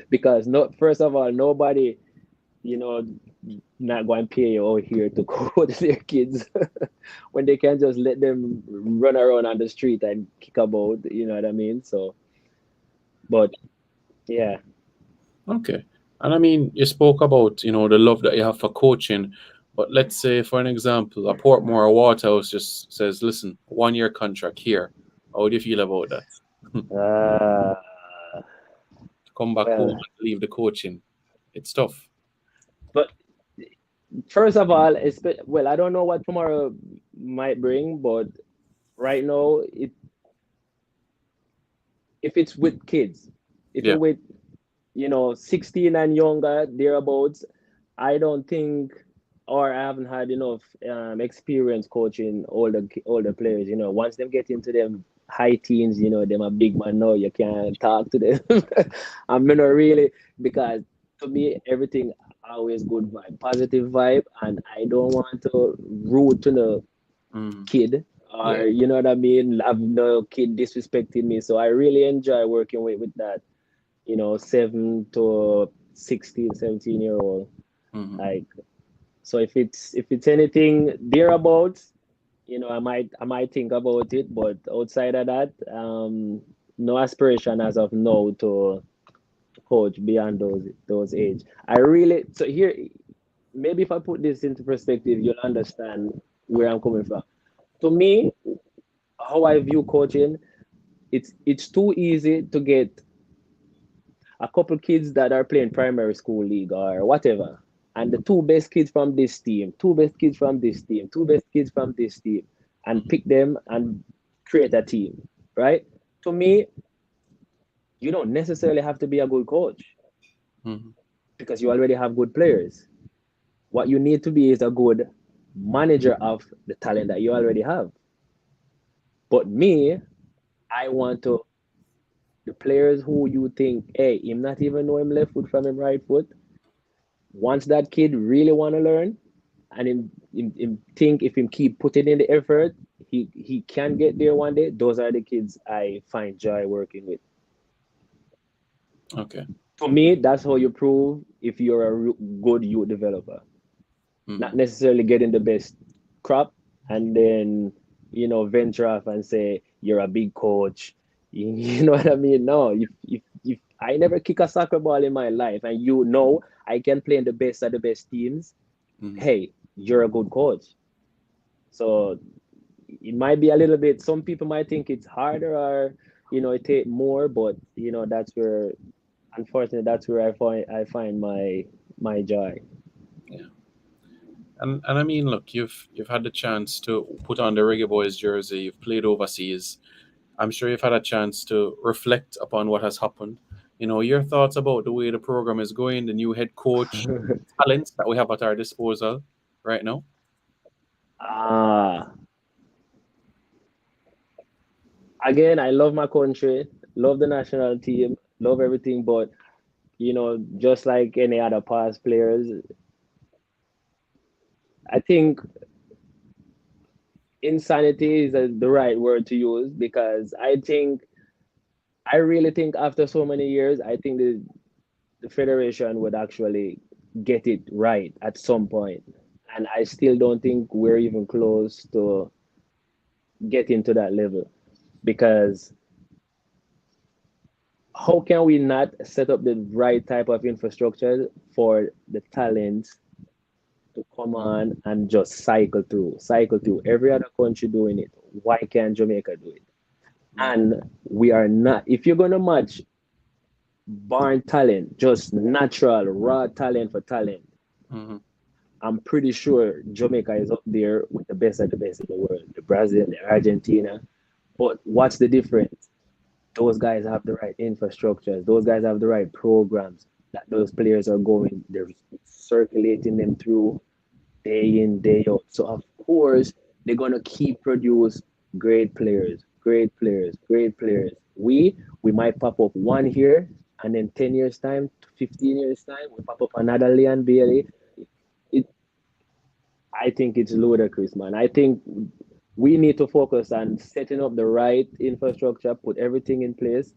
Because no, first of all, nobody, you know, not going to pay you out here to coach their kids when they can just let them run around on the street and kick about, you know what I mean? So, but yeah. Okay. And I mean, you spoke about, the love that you have for coaching, but let's say, for an example, a Portmore or Waterhouse just says, listen, 1 year contract here. How do you feel about that? Uh, To come back home well, and leave the coaching. It's tough. but first of all, well, I don't know what tomorrow might bring, but right now, if it's with kids, if Yeah. it's with 16 and younger, thereabouts, I don't think, or I haven't had enough experience coaching older players. Once them get into them high teens, them a big man now, you can't talk to them. I'm not really, because to me, everything always good vibe, positive vibe, and I don't want to root to the Mm. kid, Yeah. or you know what I mean, have no kid disrespecting me. So I really enjoy working with that 7 to 16, 17-year old. Hmm. Like, so if it's anything thereabouts, I might think about it, but outside of that, no aspiration as of now to coach beyond those age. I really, so here, maybe if I put this into perspective, you'll understand where I'm coming from. To me, how I view coaching, it's too easy to get a couple kids that are playing primary school league or whatever, and the two best kids from this team, two best kids from this team, two best kids from this team, and Hmm. pick them and create a team, right? To me, you don't necessarily have to be a good coach Hmm. because you already have good players. What you need to be is a good manager of the talent that you already have. But me, I want to the players who you think, hey, him not even know him left foot from him right foot. Once that kid really want to learn, and him think if him keep putting in the effort, he can get there one day. Those are the kids I find joy working with. Okay. To me, that's how you prove if you're a good youth developer. Not Mhm. necessarily getting the best crop and then venture off and say you're a big coach. You know what I mean? No, if I never kick a soccer ball in my life and I can play in the best of the best teams, Mhm. hey, you're a good coach. So it might be a little bit, some people might think it's harder or it take more, but that's where, unfortunately, that's where I find my joy. Yeah. And I mean, look, you've had the chance to put on the Reggae Boys jersey. You've played overseas. I'm sure you've had a chance to reflect upon what has happened. Your thoughts about the way the program is going, the new head coach, talents that we have at our disposal right now. Ah, again, I love my country, love the national team, love everything, but just like any other past players, I think insanity is the right word to use, because I really think after so many years, I think the federation would actually get it right at some point. And I still don't think we're even close to getting to that level, because how can we not set up the right type of infrastructure for the talents to come on and just cycle through every other country doing it? Why can't Jamaica do it? Yeah. And we are not, if you're going to match born talent, just natural raw talent for talent, Hmm. I'm pretty sure Jamaica is up there with the best of the best in the world, the Brazil, the Argentina. But what's the difference? Those guys have the right infrastructures. Those guys have the right programs that those players are going. They're circulating them through day in, day out. So of course they're gonna keep produce great players, great players, great players. We might pop up one here, and then 10 years time, 15 years time, we pop up another Leon Bailey. It, I think it's ludicrous, man. I think we need to focus on setting up the right infrastructure, put everything in place,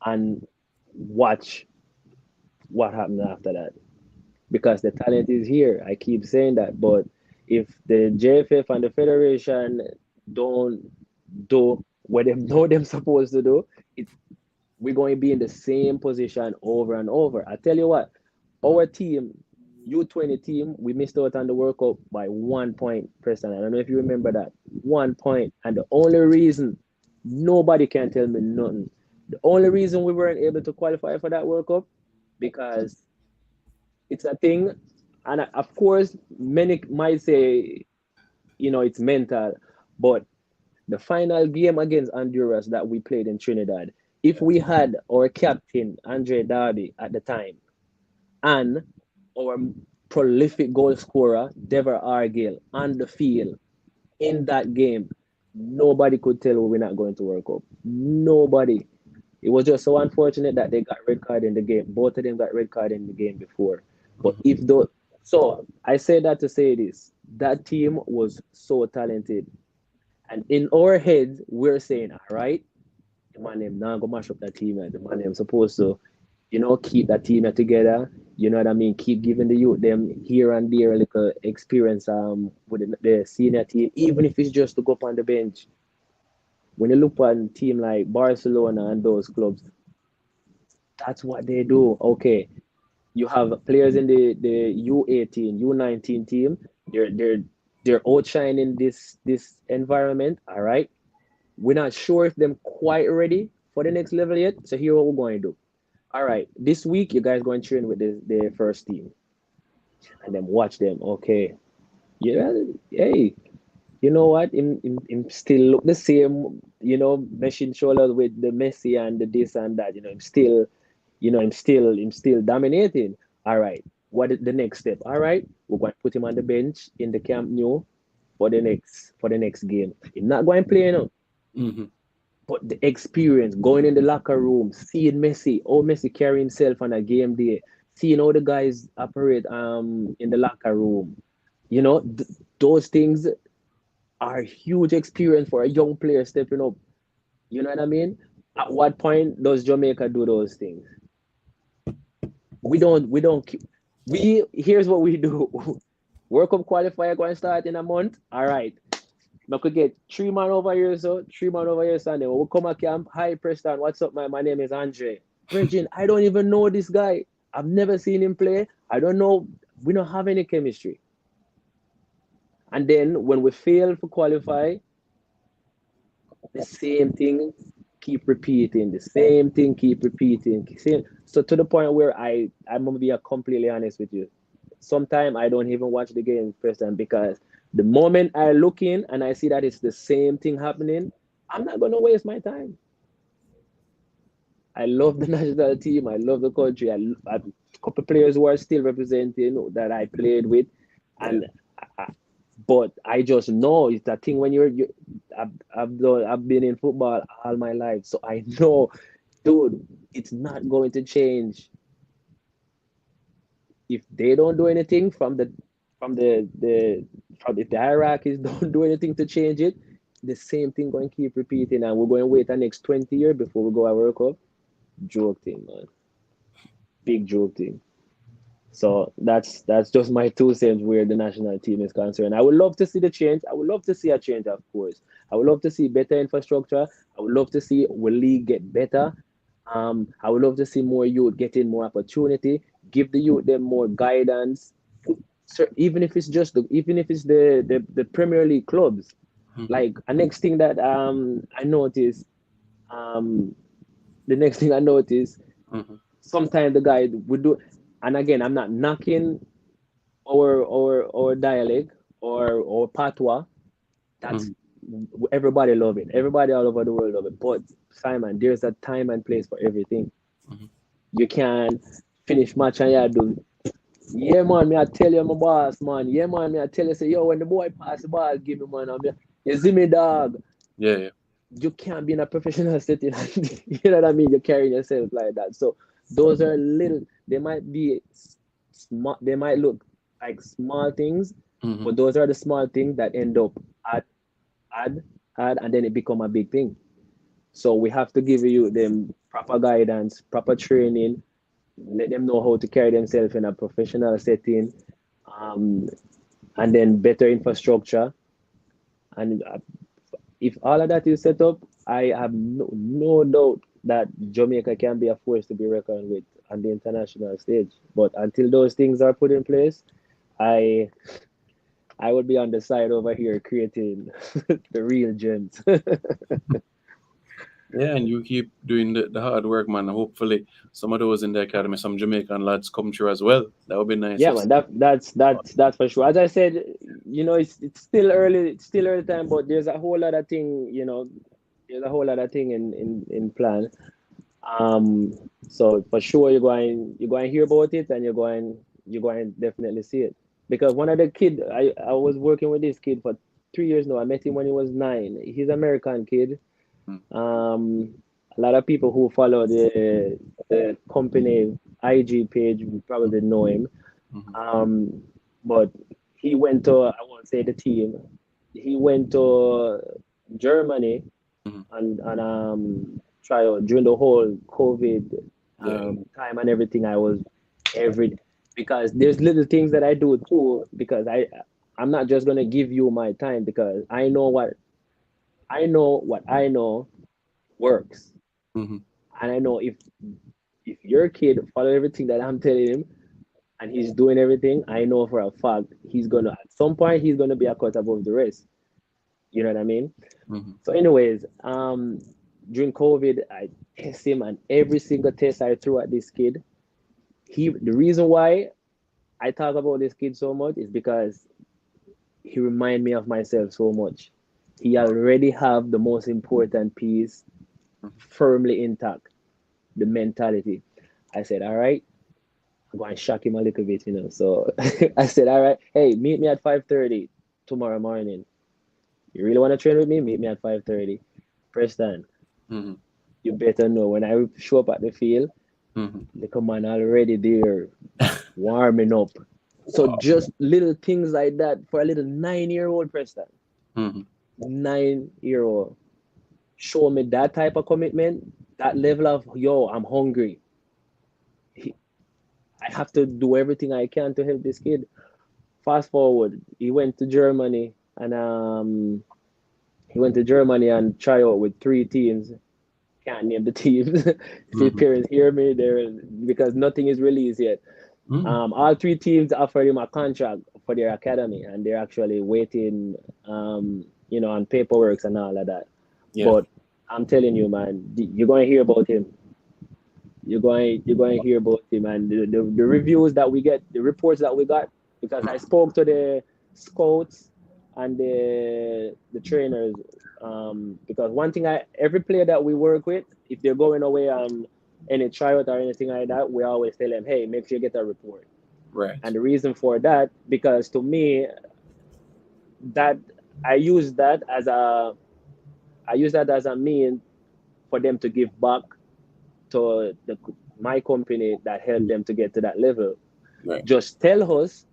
and watch what happens after that. Because the talent is here. I keep saying that. But if the JFF and the Federation don't do what they know them supposed to do, it, we're going to be in the same position over and over. I tell you what, our team, U20 team, we missed out on the World Cup by 1 point, Preston. I don't know if you remember that. 1 point. And the only reason, nobody can tell me nothing. The only reason we weren't able to qualify for that World Cup, because it's a thing. And of course, many might say, it's mental, but the final game against Honduras that we played in Trinidad, if we had our captain, Andrae at the time, and our prolific goal scorer, Dever Argyle, on the field in that game, nobody could tell we're not going to World Cup. Nobody. It was just so unfortunate that they got red card in the game. Both of them got red card in the game before. But Hmm. if though, so I say that to say this: that team was so talented, and in our heads, we're saying, all right, the man them now go mash up that team. The man them supposed to, keep that team together. You know what I mean? Keep giving the youth them here and there a little experience with the senior team, even if it's just to go up on the bench. When you look at a team like Barcelona and those clubs, that's what they do. Okay, you have players in the U18, U19 team. They're outshining this environment. All right, we're not sure if them quite ready for the next level yet. So here what we're going to do. All right, this week you guys going to train with the first team, and then watch them. Okay, yeah, hey, you know what? Him still look the same. Meshing shoulders with the Messi and the this and that. Him still dominating. All right. What is the next step? All right, we're going to put him on the bench in the Camp Nou for the next game. He's not going to play, Hmm. but the experience, going in the locker room, seeing Messi, how Messi carry himself on a game day, seeing how the guys operate in the locker room. You know, those things are huge experience for a young player stepping up. You know what I mean? At what point does Jamaica do those things? We here's what we do. World Cup qualifier going to start in a month. All right. I could get 3 man over here, so 3 man over here, Sunday. When we come at camp, hi Preston, what's up, man? My name is Andrae. Virgin, I don't even know this guy. I've never seen him play. I don't know. We don't have any chemistry. And then when we fail to qualify, the same thing keep repeating. The same thing keep repeating. So to the point where I'm gonna be completely honest with you. Sometimes I don't even watch the game first time because the moment I look in and I see that it's the same thing happening, I'm not gonna waste my time. I love the national team. I love the country. I have a couple of players who are still representing that I played with, and but I just know it's that thing when I've been in football all my life, so I know, dude, it's not going to change if they don't do anything from if the hierarchies don't do anything to change it. The same thing going to keep repeating, and we're going to wait the next 20 years before we go a World Cup. Joke thing, man. Big joke thing. So that's just my 2 cents where the national team is concerned. I would love to see the change. I would love to see a change, of course. I would love to see better infrastructure. I would love to see our league get better. I would love to see more youth getting more opportunity. Give the youth them more guidance. So even if it's the Premier League clubs. Like a next thing that I noticed, the next thing I noticed, sometimes the guy would do, and again, I'm not knocking our dialect or patois. That's everybody love it. Everybody all over the world love it. But Simon, there's a time and place for everything. You can finish match and you do. Yeah, man, me I tell you, my boss, man. Yeah, man, me I tell you, say, yo, when the boy pass the ball, give me, man. You see me, dog. Yeah. You can't be in a professional setting. You know what I mean? You're carrying yourself like that. So those are little. They might be small. They might look like small things, but those are the small things that end up add, and then it become a big thing. So we have to give you them proper guidance, proper training, let them know how to carry themselves in a professional setting, um, and then better infrastructure. And if all of that is set up, I have no doubt that Jamaica can be a force to be reckoned with on the international stage. But until those things are put in place, I I would be on the side over here creating the real gems. Yeah, and you keep doing the hard work, man. Hopefully, some of those in the academy, some Jamaican lads come through as well. That would be nice Yeah, to man, see. that's for sure. As I said, it's still early, time, but there's a whole lot of thing, there's a whole lot of thing in plan. Um, so for sure you're going to hear about it, and you're going to definitely see it. Because one of the kid, I was working with this kid for 3 years now. I met him when he was 9. He's American kid. Mm, Um, a lot of people who follow the company IG page will probably know him. mhm, Um, but he went to, I won't say the team. He went to Germany mhm. and trial during the whole COVID Yeah. time and everything. I was every because there's little things that I do too, because I'm not just gonna give you my time, because I know what I know works. Mhm. And I know if your kid follow everything that I'm telling him, and he's doing everything, I know for a fact at some point he's gonna be a cut above the rest. You know what I mean? Mhm. So, anyways, during COVID, I test him, and every single test I threw at this kid, the reason why I talk about this kid so much is because he remind me of myself so much. He already have the most important piece firmly intact, the mentality. I said, all right, I'm going to shock him a little bit, So I said, all right, hey, meet me at 5:30 tomorrow morning. You really want to train with me? Meet me at 5:30. Preston, Mhm. you better know when I show up at the field, Mhm. the command already there, warming up. So just little things like that for a little 9-year-old Preston. Mhm. 9-year-old. Show me that type of commitment, that level of, yo, I'm hungry. I have to do everything I can to help this kid. Fast forward, he went to Germany and try out with 3 teams. Can't name the teams. If his parents hear me, there because nothing is released yet. All 3 teams offered him a contract for their academy, and they're actually waiting, on paperwork and all of that. Yeah. But I'm telling you, man, you're going to hear about him. You're going to hear about him, and the reviews that we get, the reports that we got, because I spoke to the scouts and the trainers. Because one thing, every player that we work with, if they're going away on any tryout or anything like that, we always tell them, hey, make sure you get a report. Right. And the reason for that, because to me, that I use that as a mean for them to give back to my company that helped them to get to that level. Right. Just tell us,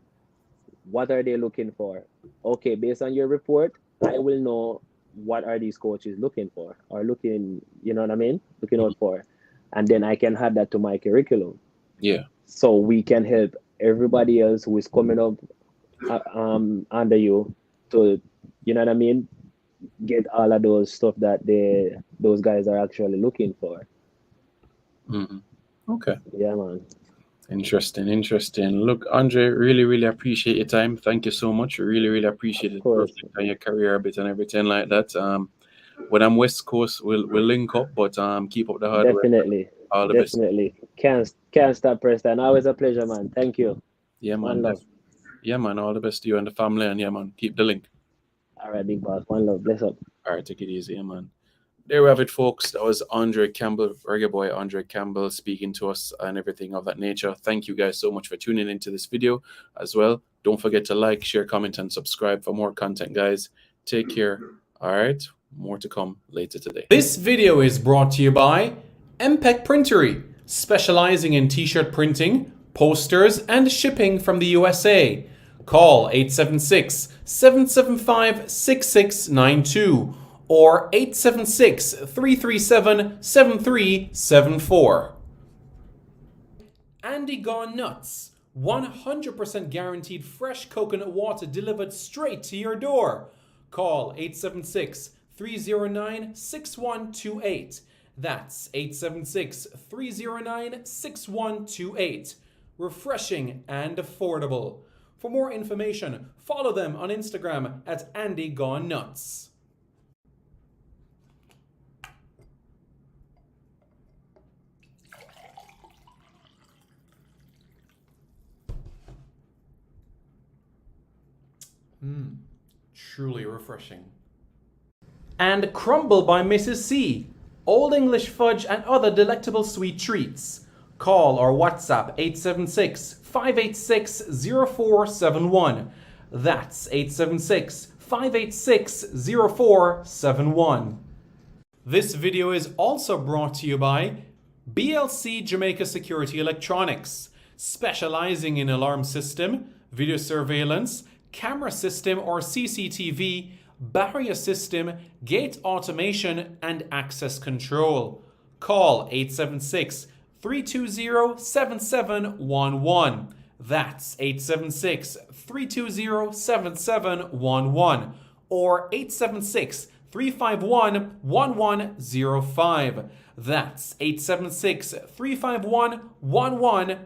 what are they looking for? Okay, based on your report, I will know what are these coaches looking for or looking out for. And then I can add that to my curriculum. Yeah. So we can help everybody else who is coming up under you to, get all of those stuff that those guys are actually looking for. Okay. Yeah, man. Interesting. Look, Andre, really, really appreciate your time. Thank you so much. Really, really appreciate it. Reflect on your career a bit and everything like that. When I'm West Coast, we'll link up, but keep up the hard work. Definitely. All the Definitely. best. Can't stop, Preston. Always a pleasure, man. Thank you. Yeah, man. One love. Yeah, man. All the best to you and the family. And yeah, man, keep the link. All right, big boss. One love. Bless up. All right, take it easy, yeah, man. There we have it, folks. That was Andrae Campbell, Reggae Boy Andrae Campbell, speaking to us and everything of that nature. Thank you guys so much for tuning into this video as well. Don't forget to like, share, comment, and subscribe for more content, guys. Take care. All right, more to come later today. This video is brought to you by MPEC Printery, specializing in t-shirt printing, posters, and shipping from the USA. Call 876-775-6692 or 876-337-7374. Andy Gone Nuts, 100% guaranteed fresh coconut water delivered straight to your door. Call 876-309-6128. That's 876-309-6128. Refreshing and affordable. For more information, follow them on Instagram at Andy Gone Nuts. Truly refreshing. And Crumble by Mrs. C. Old English fudge and other delectable sweet treats. Call or WhatsApp 876-586-0471. That's 876-586-0471. This video is also brought to you by BLC Jamaica Security Electronics, specializing in alarm system, video surveillance, camera system or CCTV, barrier system, gate automation, and access control. Call 876-320-7711. That's 876-320-7711 or 876-351-1105. That's 876-351-1105.